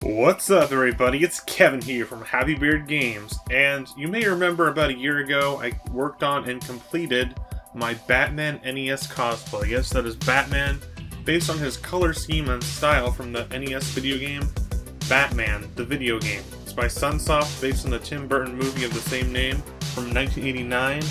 What's up everybody, it's Kevin here from Happy Beard Games, and you may remember about a year ago I worked on and completed my Batman NES cosplay. Yes, that is Batman, based on his color scheme and style from the NES video game, Batman, the video game. It's by Sunsoft, based on the Tim Burton movie of the same name from 1989.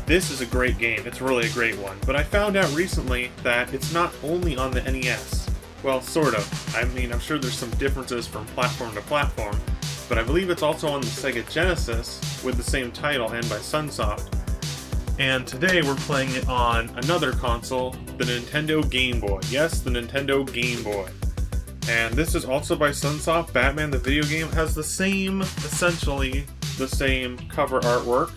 This is a great game, it's really a great one, but I found out recently that it's not only on the NES. Well, sort of. I mean, I'm sure there's some differences from platform to platform, but I believe it's also on the Sega Genesis with the same title and by Sunsoft. And today we're playing it on another console, the Nintendo Game Boy. Yes, the Nintendo Game Boy. And this is also by Sunsoft. Batman the video game has the same, essentially, the same cover artwork.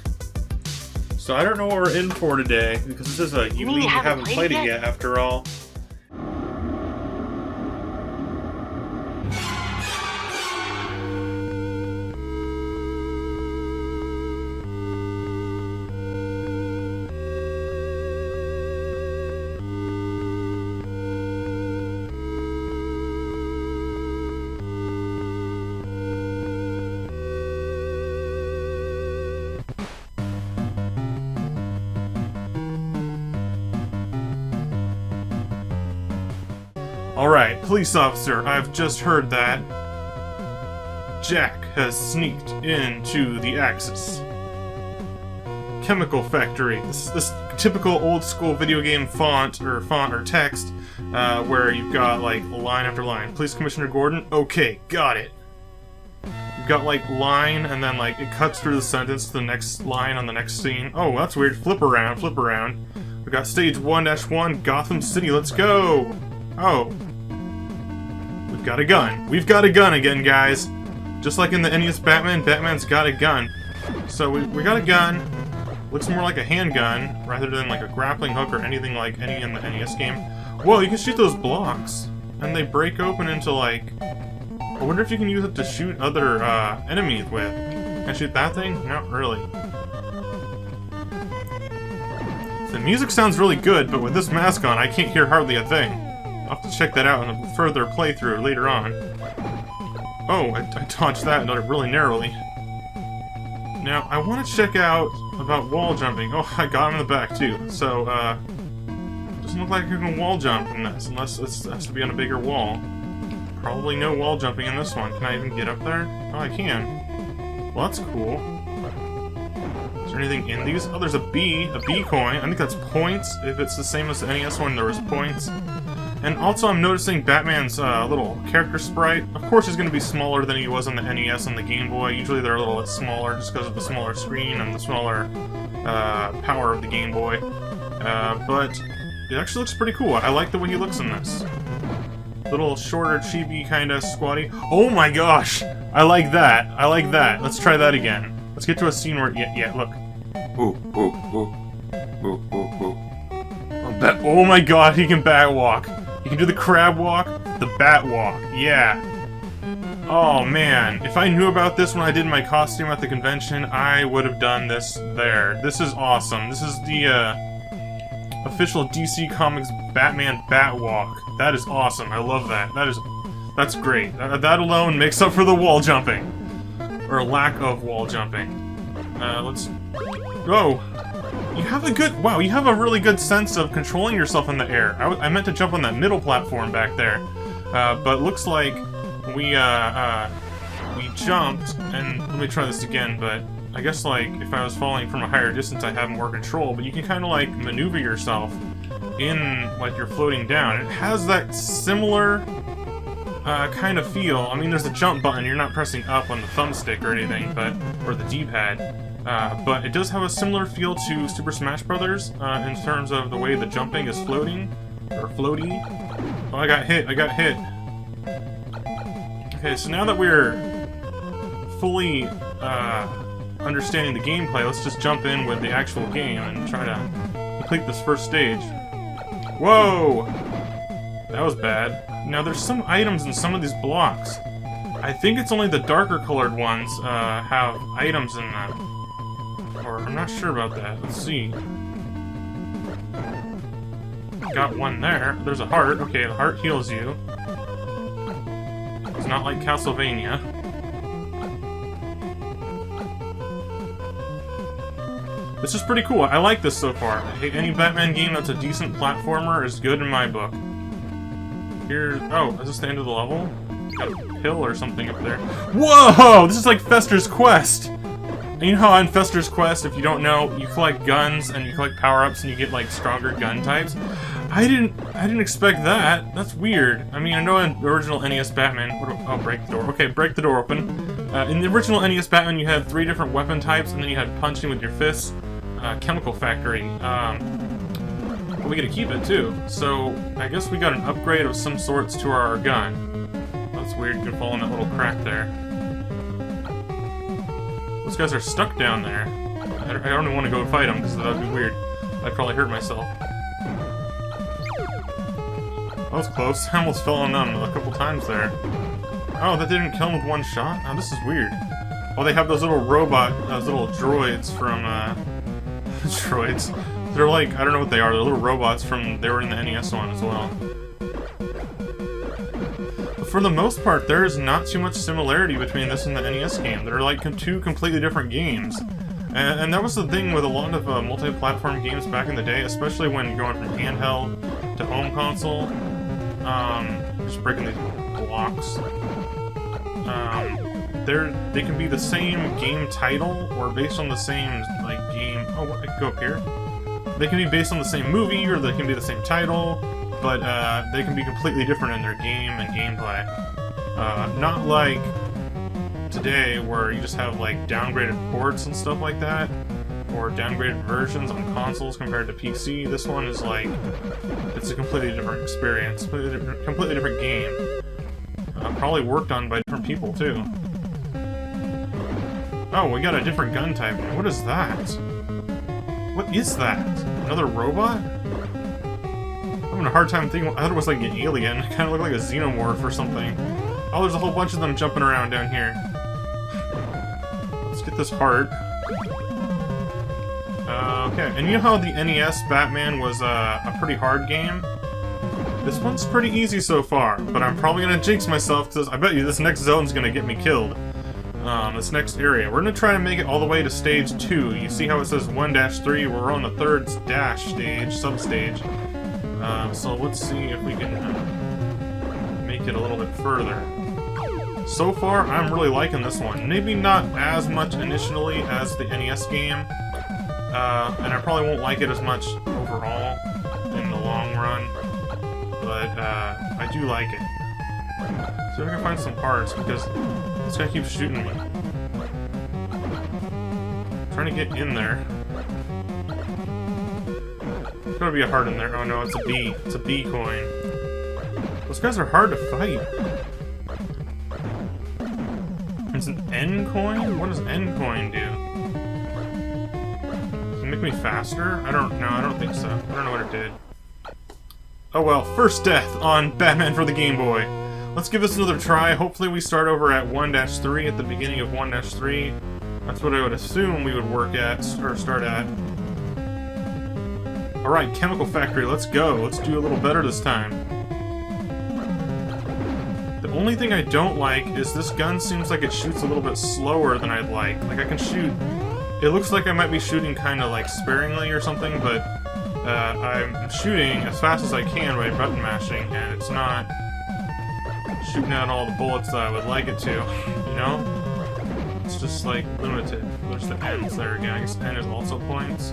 So I don't know what we're in for today, because this is a you haven't played it yet after all. Alright, police officer, I've just heard that Jack has sneaked into the Axis chemical factory. This typical old school video game font or text where you've got like line after line. Police Commissioner Gordon, okay, got it. You've got like line and then like it cuts through the sentence to the next line on the next scene. Oh, that's weird. Flip around. We got stage 1-1, Gotham City, let's go! Oh. We've got a gun. We've got a gun again, guys. Just like in the NES Batman, Batman's got a gun. So we got a gun. Looks more like a handgun, rather than like a grappling hook or anything like any in the NES game. Whoa, you can shoot those blocks. And they break open into like... I wonder if you can use it to shoot other enemies with. Can I shoot that thing? Not really. The music sounds really good, but with this mask on, I can't hear hardly a thing. I'll have to check that out in a further playthrough later on. Oh, I dodged that really narrowly. Now, I want to check out about wall jumping. Oh, I got him in the back, too. So, doesn't look like you can wall jump in this, unless it has to be on a bigger wall. Probably no wall jumping in this one. Can I even get up there? Oh, I can. Well, that's cool. Is there anything in these? Oh, there's a B coin. I think that's points. If it's the same as the NES one, there was points. And also I'm noticing Batman's little character sprite. Of course he's going to be smaller than he was on the NES and the Game Boy. Usually they're a little bit smaller just because of the smaller screen and the smaller power of the Game Boy. But it actually looks pretty cool. I like the way he looks in this. Little shorter, chibi kind of squatty. Oh my gosh! I like that. I like that. Let's try that again. Let's get to a scene where... Yeah, look. Oh my god, he can bat walk. He can do the crab walk, the bat walk. Yeah. Oh man, if I knew about this when I did my costume at the convention, I would have done this there. This is awesome. This is the official DC Comics Batman bat walk. That is awesome. I love that. That's great. That alone makes up for the wall jumping. Or lack of wall jumping. Let's... Whoa! You have you have a really good sense of controlling yourself in the air. I meant to jump on that middle platform back there, but looks like we jumped, and let me try this again, but I guess like if I was falling from a higher distance I'd have more control, but you can kind of like maneuver yourself in like you're floating down. It has that similar kind of feel. I mean, there's a jump button, you're not pressing up on the thumbstick or anything, or the D-pad. But it does have a similar feel to Super Smash Bros. In terms of the way the jumping is floating, or floaty. Oh, I got hit. Okay, so now that we're fully understanding the gameplay, let's just jump in with the actual game and try to complete this first stage. Whoa! That was bad. Now there's some items in some of these blocks. I think it's only the darker colored ones have items in them. Or, I'm not sure about that. Let's see. Got one there. There's a heart. Okay, the heart heals you. It's not like Castlevania. This is pretty cool. I like this so far. Hey, any Batman game that's a decent platformer is good in my book. Here... Oh, is this the end of the level? Got a pill or something up there. Whoa! This is like Fester's Quest! And you know how on Fester's Quest, if you don't know, you collect guns and you collect power-ups and you get like stronger gun types? I didn't expect that. That's weird. I mean, I know in the original NES Batman... Oh, break the door. Okay, break the door open. In the original NES Batman, you had 3 different weapon types, and then you had punching with your fists. Chemical Factory. We get to keep it too. So I guess we got an upgrade of some sorts to our gun. That's weird. You can fall in that little crack there. Those guys are stuck down there. I don't even want to go fight them because that would be weird. I'd probably hurt myself. That was close. I almost fell on them a couple times there. Oh, that didn't kill him with one shot? Oh, this is weird. Oh, they have those little those little droids from, droids. They're like, I don't know what they are, they're little robots they were in the NES one as well. But for the most part, there is not too much similarity between this and the NES game. They're like 2 completely different games. And that was the thing with a lot of multi-platform games back in the day, especially when going from handheld to home console. Just breaking these blocks. They can be the same game title, or based on the same, like, game... Oh, what? I can go up here? They can be based on the same movie, or they can be the same title, but, they can be completely different in their game and gameplay. Not like today, where you just have, like, downgraded ports and stuff like that, or downgraded versions on consoles compared to PC. This one is, like... It's a completely different experience, completely different game. Probably worked on by different people, too. Oh, we got a different gun type. What is that? What is that? Another robot? I'm having a hard time thinking. I thought it was like an alien. It kind of looked like a xenomorph or something. Oh, there's a whole bunch of them jumping around down here. Let's get this heart. Okay, and you know how the NES Batman was a pretty hard game? This one's pretty easy so far, but I'm probably gonna jinx myself because I bet you this next zone's gonna get me killed. This next area. We're gonna try to make it all the way to stage 2. You see how it says 1-3? We're on the 3rd dash stage, sub-stage. So let's see if we can make it a little bit further. So far, I'm really liking this one. Maybe not as much initially as the NES game, and I probably won't like it as much overall in the long run, but I do like it. See if I can find some parts, because this guy keeps shooting me. I'm trying to get in there. There's gotta be a heart in there. Oh no, it's a B. It's a B coin. Those guys are hard to fight. It's an N coin? What does N coin do? Does it make me faster? I don't think so. I don't know what it did. Oh well, first death on Batman for the Game Boy. Let's give this another try. Hopefully we start over at 1-3 at the beginning of 1-3. That's what I would assume we would work at, or start at. Alright, Chemical Factory, let's go. Let's do a little better this time. The only thing I don't like is this gun seems like it shoots a little bit slower than I'd like. Like I can shoot... It looks like I might be shooting kind of like sparingly or something, but I'm shooting as fast as I can by button mashing, and it's not shooting out all the bullets that I would like it to, you know? It's just like limited. There's the ends there again. I guess N is also points.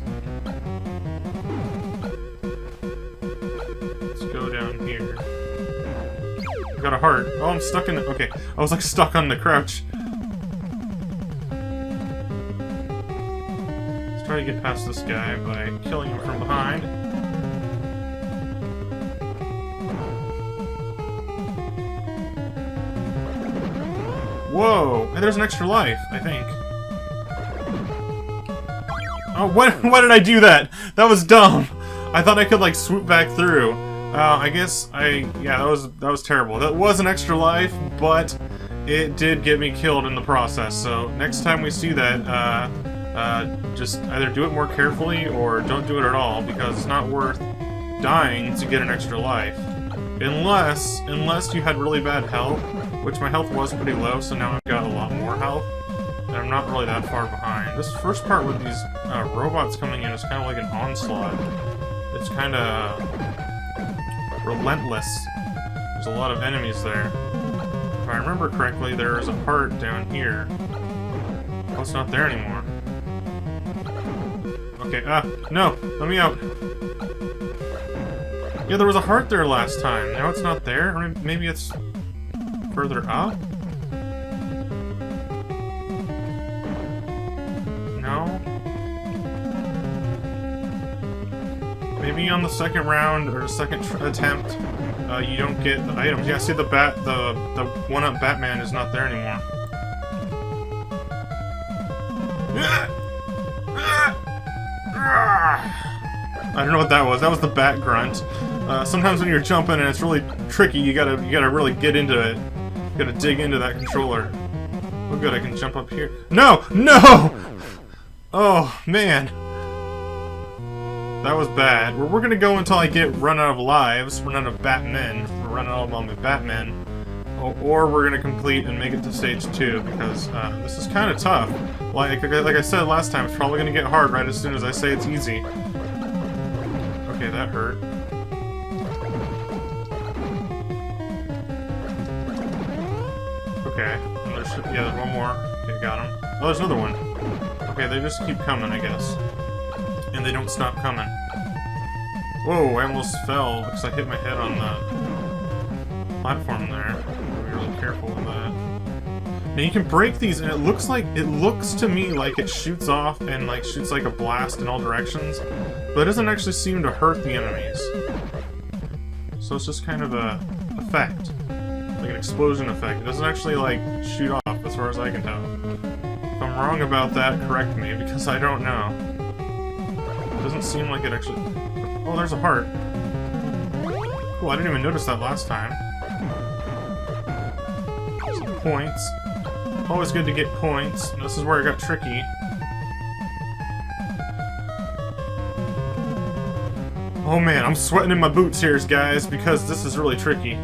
Let's go down here. I got a heart. Oh, I'm stuck in the... Okay, I was like stuck on the crouch. Let's try to get past this guy by killing him from behind. Whoa! And there's an extra life, I think. Oh, why did I do that? That was dumb! I thought I could, like, swoop back through. I guess yeah, that was terrible. That was an extra life, but it did get me killed in the process. So, next time we see that, just either do it more carefully or don't do it at all, because it's not worth dying to get an extra life. Unless you had really bad health, which my health was pretty low, so now I've got a lot more health. And I'm not really that far behind. This first part with these robots coming in is kind of like an onslaught. It's kind of relentless. There's a lot of enemies there. If I remember correctly, there is a heart down here. Oh, it's not there anymore. Okay, no! Let me out! Yeah, there was a heart there last time. Now it's not there? Or maybe it's further up? No? Maybe on the second round or second attempt, you don't get the items. Yeah, see the one-up Batman is not there anymore. I don't know what that was. That was the bat grunt. Sometimes when you're jumping and it's really tricky, you gotta really get into it. You gotta dig into that controller. Oh good, I can jump up here. No! No! Oh, man. That was bad. We're gonna go until I get run out of lives, run out of Batmen, or run out of all my Batmen. Or we're gonna complete and make it to stage 2, because this is kind of tough. Like I said last time, it's probably gonna get hard right as soon as I say it's easy. Okay, that hurt. Okay, and there's one more. Okay, got him. Oh, there's another one. Okay, they just keep coming, I guess. And they don't stop coming. Whoa, I almost fell because I hit my head on the platform there. Be really careful with that. Now you can break these, and it looks to me like it shoots off and like shoots like a blast in all directions, but it doesn't actually seem to hurt the enemies. So it's just kind of a effect, like an explosion effect. It doesn't actually like shoot off, as far as I can tell. If I'm wrong about that, correct me, because I don't know. It doesn't seem like it actually... Oh, there's a heart. Cool, I didn't even notice that last time. Some points. Always good to get points. And this is where it got tricky. Oh man, I'm sweating in my boots here, guys, because this is really tricky.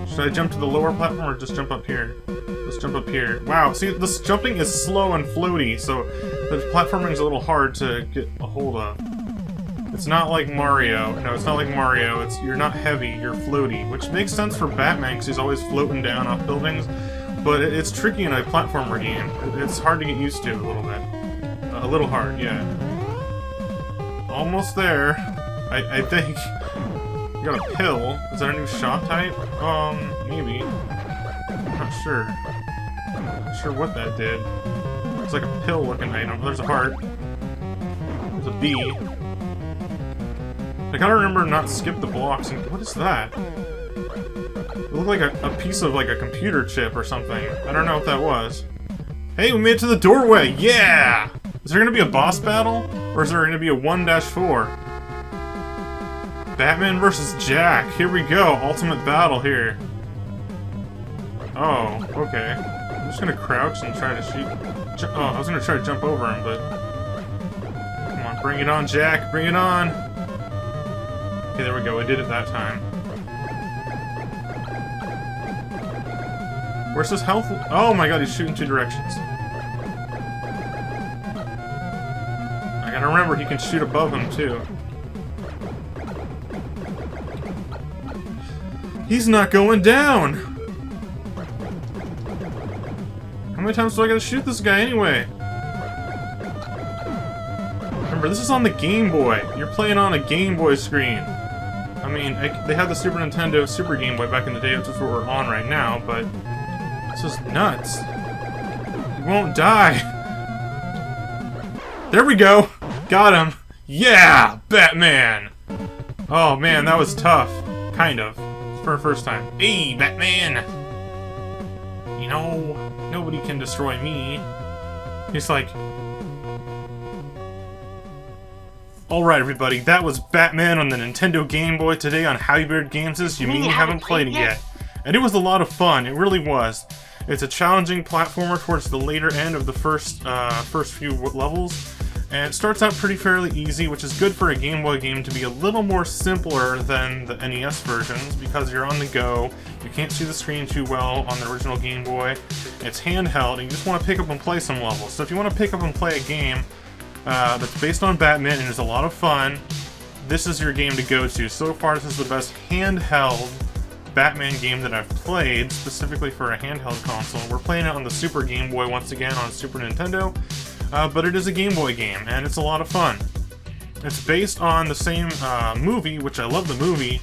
Should I jump to the lower platform or just jump up here? Let's jump up here. Wow, see, this jumping is slow and floaty, so the platforming is a little hard to get a hold of. It's not like Mario. No, it's not like Mario. You're not heavy, you're floaty, which makes sense for Batman because he's always floating down off buildings, but it's tricky in a platformer game. It's hard to get used to a little bit. A little hard, yeah. Almost there, I think. You got a pill. Is that a new shot type? Maybe. I'm not sure. Not sure what that did. It's like a pill-looking item. There's a heart. There's a bee. I gotta remember to not skip the blocks. And what is that? It looked like a piece of like a computer chip or something. I don't know what that was. Hey, we made it to the doorway! Yeah! Is there gonna be a boss battle? Or is there gonna be a 1-4? Batman versus Jack. Here we go. Ultimate battle here. Oh, okay. I'm just gonna crouch and try to shoot. Oh, I was gonna try to jump over him, but... Come on, bring it on, Jack. Bring it on. Okay, there we go. I did it that time. Where's his health? Oh my god, he's shooting 2 directions. I gotta remember, he can shoot above him, too. He's not going down! How many times do I gotta shoot this guy anyway? Remember, this is on the Game Boy. You're playing on a Game Boy screen. I mean, they had the Super Nintendo Super Game Boy back in the day, which is what we're on right now, but... This is nuts. He won't die. There we go! Got him! Yeah! Batman! Oh man, that was tough. Kind of. For the first time. Hey, Batman! You know, nobody can destroy me. He's like... Alright everybody, that was Batman on the Nintendo Game Boy today on Happy Bird Games'. You mean you haven't played it yet? And it was a lot of fun, it really was. It's a challenging platformer towards the later end of the first few levels. And it starts out pretty fairly easy, which is good for a Game Boy game to be a little more simpler than the NES versions, because you're on the go, you can't see the screen too well on the original Game Boy, it's handheld, and you just want to pick up and play some levels. So if you want to pick up and play a game that's based on Batman and is a lot of fun, this is your game to go to. So far, this is the best handheld Batman game that I've played, specifically for a handheld console. We're playing it on the Super Game Boy once again on Super Nintendo. But it is a Game Boy game, and it's a lot of fun. It's based on the same movie, which I love the movie,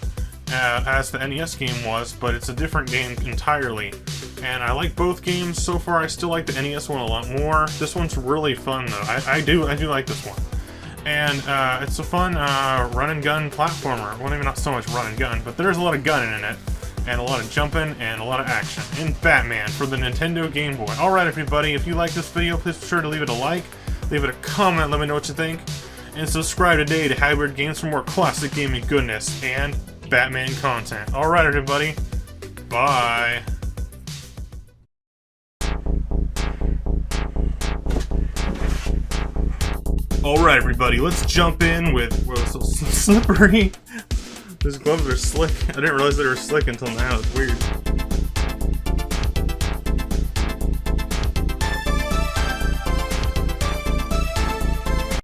as the NES game was, but it's a different game entirely. And I like both games. So far, I still like the NES one a lot more. This one's really fun, though. I do like this one. And it's a fun run-and-gun platformer. Well, maybe not so much run-and-gun, but there's a lot of gunning in it. And a lot of jumping, and a lot of action in Batman for the Nintendo Game Boy. Alright everybody, if you like this video, please be sure to leave it a like, leave it a comment, let me know what you think, and subscribe today to Hybrid Games for more classic gaming goodness and Batman content. Alright everybody, bye! Alright everybody, let's jump in with... Whoa, so slippery! Those gloves are slick. I didn't realize they were slick until now. It's weird.